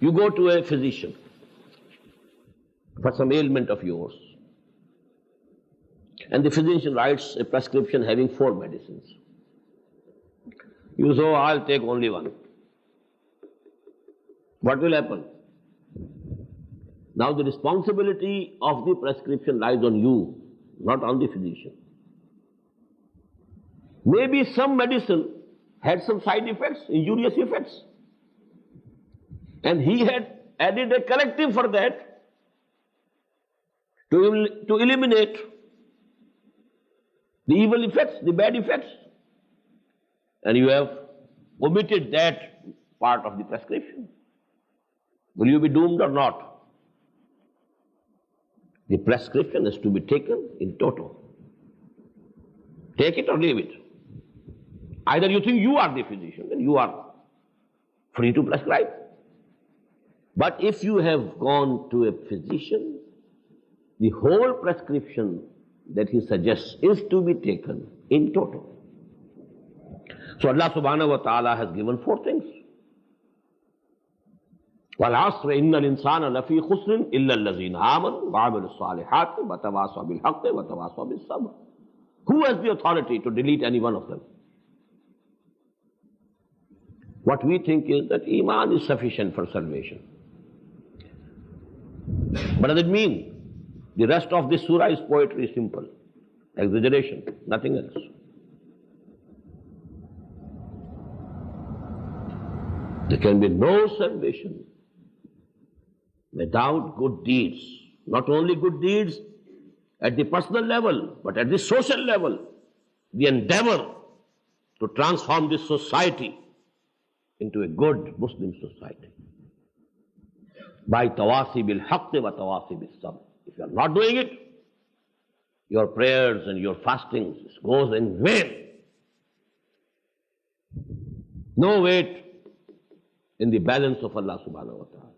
You go to a physician for some ailment of yours, and the physician writes a prescription having 4 medicines. You say, oh, I'll take only one. What will happen? Now the responsibility of the prescription lies on you, not on the physician. Maybe some medicine had some side effects, injurious effects, and he had added a corrective for that to eliminate the evil effects, the bad effects, and you have omitted that part of the prescription. Will you be doomed or not? The prescription is to be taken in toto. Take it or leave it. Either you think you are the physician, then you are free to prescribe. But if you have gone to a physician, the whole prescription that he suggests is to be taken in toto. So Allah subhanahu wa ta'ala has given 4 things. وَالْعَصْرِ إِنَّ الْإِنسَانَ لَفِي خُسْرٍ إِلَّا الَّذِينَ آمَنُوا وَعَمِلُوا الصَّالِحَاتِ وَتَوَاصَوْا بِالْحَقِّ وَتَوَاصَوْا بِالصَّبْرِ. Who has the authority to delete any one of them? What we think is that Iman is sufficient for salvation. What does it mean? The rest of this surah is poetry, simple, exaggeration, nothing else. There can be no salvation without good deeds. Not only good deeds at the personal level, but at the social level. The endeavor to transform this society into a good Muslim society. By tawasi bil haqqi wa tawasi bis sabr. If you are not doing it, your prayers and your fastings goes in vain. No weight in the balance of Allah subhanahu wa ta'ala.